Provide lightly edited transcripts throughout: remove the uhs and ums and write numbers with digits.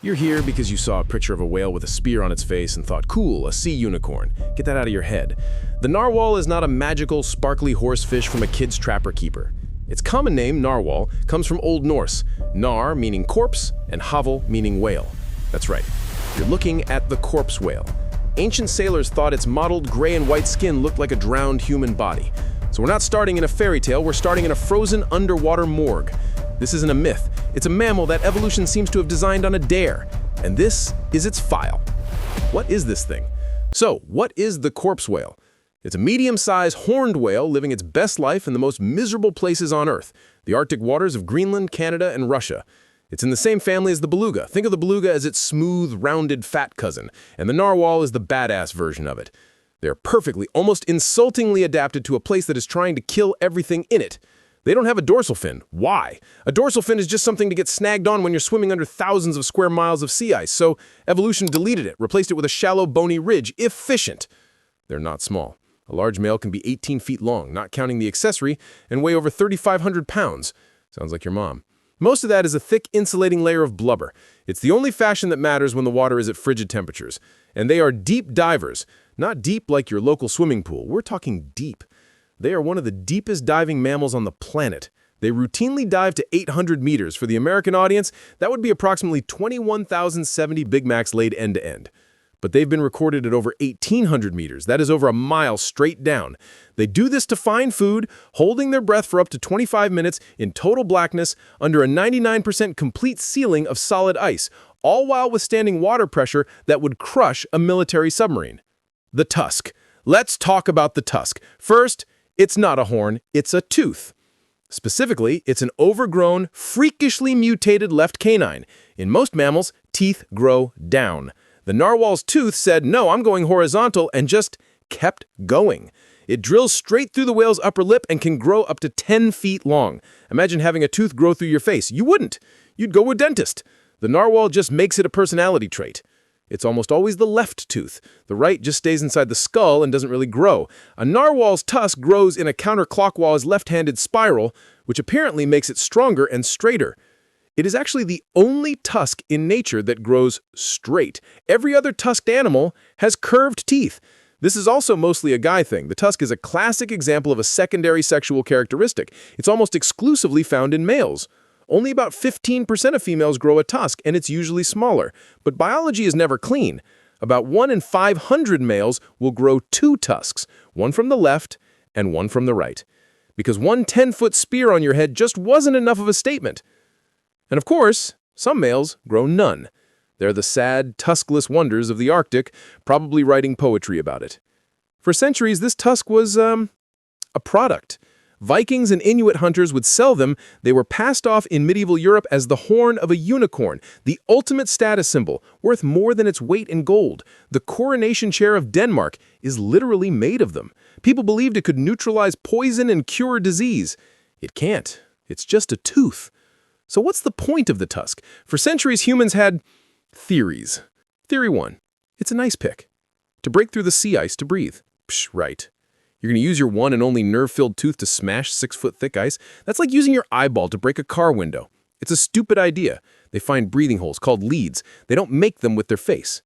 You're here because you saw a picture of a whale with a spear on its face and thought, cool, a sea unicorn. Get that out of your head. The narwhal is not a magical, sparkly horsefish from a kid's trapper keeper. Its common name, narwhal, comes from Old Norse, nar meaning corpse and 𝐓𝐤𝐤 meaning whale. That's right. You're looking at the corpse whale. Ancient sailors thought its mottled gray and white skin looked like a drowned human body. So we're not starting in a fairy tale, we're starting in a frozen underwater morgue. This isn't a myth. It's a mammal that evolution seems to have designed on a dare. And this is its file. What is this thing? So, what is the corpse whale? It's a medium-sized horned whale living its best life in the most miserable places on Earth, the Arctic waters of Greenland, Canada, and Russia. It's in the same family as the beluga. Think of the beluga as its smooth, rounded, fat cousin, and the narwhal is the badass version of it. They're perfectly, almost insultingly adapted to a place that is trying to kill everything in it. They don't have a dorsal fin. Why? A dorsal fin is just something to get snagged on when you're swimming under thousands of square miles of sea ice, so evolution deleted it, replaced it with a shallow, bony ridge. Efficient. They're not small. A large male can be 18 feet long, not counting the accessory, and weigh over 3,500 pounds. Sounds like your mom. Most of that is a thick, insulating layer of blubber. It's the only fashion that matters when the water is at frigid temperatures. And they are deep divers. Not deep like your local swimming pool. We're talking deep. They are one of the deepest diving mammals on the planet. They routinely dive to 800 meters. For the American audience, that would be approximately 21,070 Big Macs laid end-to-end. But they've been recorded at over 1,800 meters. That is over a mile straight down. They do this to find food, holding their breath for up to 25 minutes in total blackness under a 99% complete ceiling of solid ice, all while withstanding water pressure that would crush a military submarine. The tusk. Let's talk about the tusk. First, it's not a horn, it's a tooth. Specifically, it's an overgrown, freakishly mutated left canine. In most mammals, teeth grow down. The narwhal's tooth said, no, I'm going horizontal, and just kept going. It drills straight through the whale's upper lip and can grow up to 10 feet long. Imagine having a tooth grow through your face. You wouldn't. You'd go to a dentist. The narwhal just makes it a personality trait. It's almost always the left tooth. The right just stays inside the skull and doesn't really grow. A narwhal's tusk grows in a counterclockwise left-handed spiral, which apparently makes it stronger and straighter. It is actually the only tusk in nature that grows straight. Every other tusked animal has curved teeth. This is also mostly a guy thing. The tusk is a classic example of a secondary sexual characteristic. It's almost exclusively found in males. Only about 15% of females grow a tusk, and it's usually smaller. But biology is never clean. About 1 in 500 males will grow 2 tusks, one from the left and one from the right. Because one 10-foot spear on your head just wasn't enough of a statement. And of course, some males grow none. They're the sad, tuskless wonders of the Arctic, probably writing poetry about it. For centuries, this tusk was, a product. Vikings and Inuit hunters would sell them. They were passed off in medieval Europe as the horn of a unicorn, the ultimate status symbol, worth more than its weight in gold. The coronation chair of Denmark is literally made of them. People believed it could neutralize poison and cure disease. It can't. It's just a tooth. So what's the point of the tusk? For centuries, humans had theories. Theory 1. It's an ice pick. To break through the sea ice to breathe. Psh, right. You're going to use your one and only nerve-filled tooth to smash 6-foot thick ice? That's like using your eyeball to break a car window. It's a stupid idea. They find breathing holes called leads. They don't make them with their face.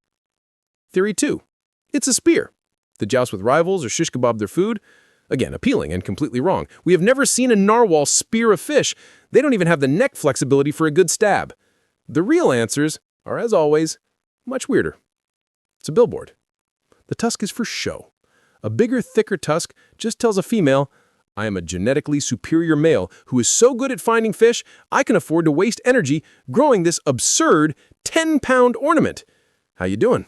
Theory 2. It's a spear. To joust with rivals or shish kebab their food? Again, appealing and completely wrong. We have never seen a narwhal spear a fish. They don't even have the neck flexibility for a good stab. The real answers are, as always, much weirder. It's a billboard. The tusk is for show. A bigger, thicker tusk just tells a female, I am a genetically superior male who is so good at finding fish, I can afford to waste energy growing this absurd 10-pound ornament. How you doing?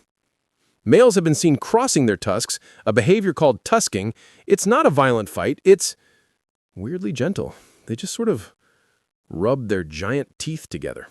Males have been seen crossing their tusks, a behavior called tusking. It's not a violent fight, it's weirdly gentle. They just sort of rub their giant teeth together.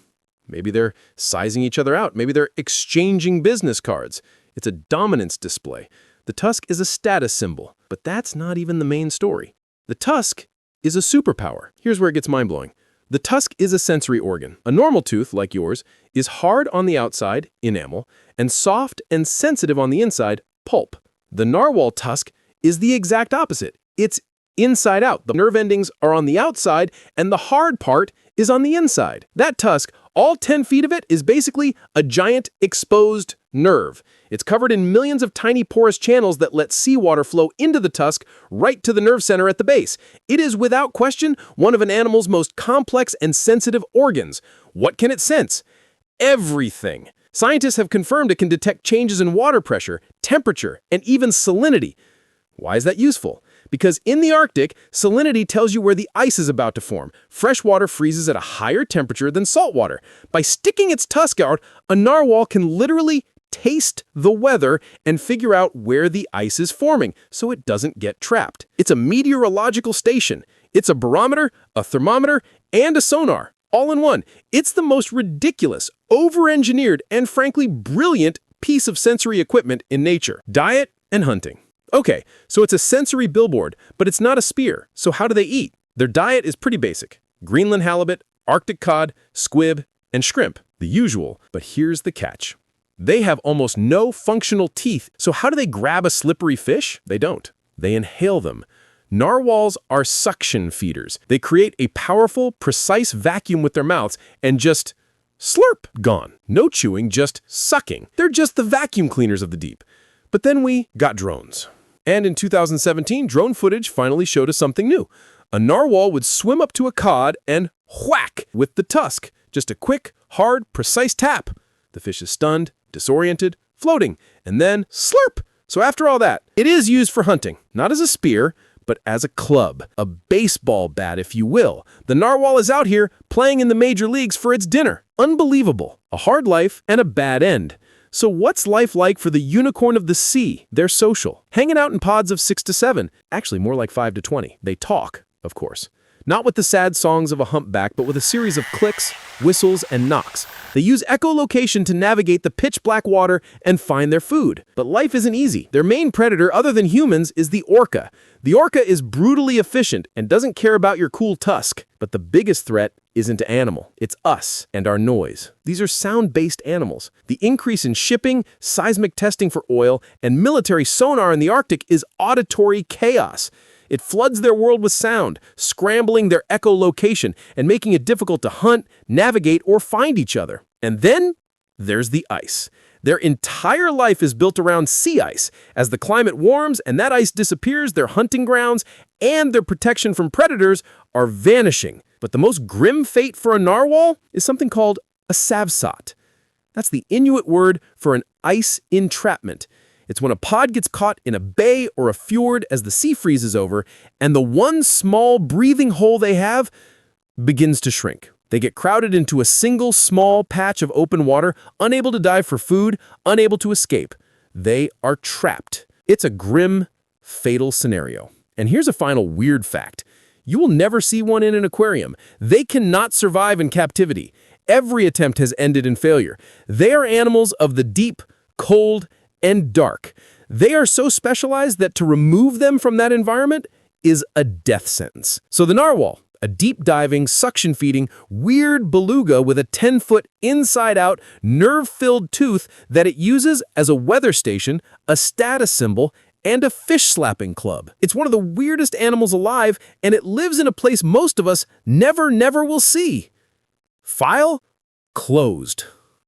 Maybe they're sizing each other out. Maybe they're exchanging business cards. It's a dominance display. The tusk is a status symbol, but that's not even the main story. The tusk is a superpower. Here's where it gets mind-blowing. The tusk is a sensory organ. A normal tooth, like yours, is hard on the outside, enamel, and soft and sensitive on the inside, pulp. The narwhal tusk is the exact opposite. It's inside out. The nerve endings are on the outside, and the hard part is on the inside. That tusk All 10 feet of it is basically a giant exposed nerve. It's covered in millions of tiny porous channels that let seawater flow into the tusk right to the nerve center at the base. It is without question one of an animal's most complex and sensitive organs. What can it sense? Everything. Scientists have confirmed it can detect changes in water pressure, temperature, and even salinity. Why is that useful? Because in the Arctic, salinity tells you where the ice is about to form. Fresh water freezes at a higher temperature than salt water. By sticking its tusk out, a narwhal can literally taste the weather and figure out where the ice is forming so it doesn't get trapped. It's a meteorological station. It's a barometer, a thermometer, and a sonar, all in one. It's the most ridiculous, over-engineered, and frankly brilliant piece of sensory equipment in nature. Diet and hunting. Okay, so it's a sensory billboard, but it's not a spear. So how do they eat? Their diet is pretty basic. Greenland halibut, Arctic cod, squid, and shrimp. The usual, but here's the catch. They have almost no functional teeth, so how do they grab a slippery fish? They don't. They inhale them. Narwhals are suction feeders. They create a powerful, precise vacuum with their mouths and just slurp, gone. No chewing, just sucking. They're just the vacuum cleaners of the deep. But then we got drones. And in 2017, drone footage finally showed us something new. A narwhal would swim up to a cod and whack with the tusk. Just a quick, hard, precise tap. The fish is stunned, disoriented, floating, and then slurp. So after all that, it is used for hunting, not as a spear, but as a club, a baseball bat, if you will. The narwhal is out here playing in the major leagues for its dinner. Unbelievable. A hard life and a bad end. So what's life like for the unicorn of the sea? They're social, hanging out in pods of 6 to 7, actually more like 5 to 20. They talk, of course. Not with the sad songs of a humpback, but with a series of clicks, whistles, and knocks. They use echolocation to navigate the pitch-black water and find their food. But life isn't easy. Their main predator, other than humans, is the orca. The orca is brutally efficient and doesn't care about your cool tusk. But the biggest threat isn't an animal. It's us and our noise. These are sound-based animals. The increase in shipping, seismic testing for oil, and military sonar in the Arctic is auditory chaos. It floods their world with sound, scrambling their echolocation and making it difficult to hunt, navigate, or find each other. And then there's the ice. Their entire life is built around sea ice. As the climate warms and that ice disappears, their hunting grounds and their protection from predators are vanishing. But the most grim fate for a narwhal is something called a 𝐓𝐤𝐤𝐬𝐷. That's the Inuit word for an ice entrapment. It's when a pod gets caught in a bay or a fjord as the sea freezes over, and the one small breathing hole they have begins to shrink. They get crowded into a single small patch of open water, unable to dive for food, unable to escape. They are trapped. It's a grim, fatal scenario. And here's a final weird fact. You will never see one in an aquarium. They cannot survive in captivity. Every attempt has ended in failure. They are animals of the deep, cold, and dark. They are so specialized that to remove them from that environment is a death sentence. So the narwhal, a deep-diving, suction-feeding, weird beluga with a 10-foot inside-out, nerve-filled tooth that it uses as a weather station, a status symbol, and a fish-slapping club. It's one of the weirdest animals alive, and it lives in a place most of us never will see. File closed.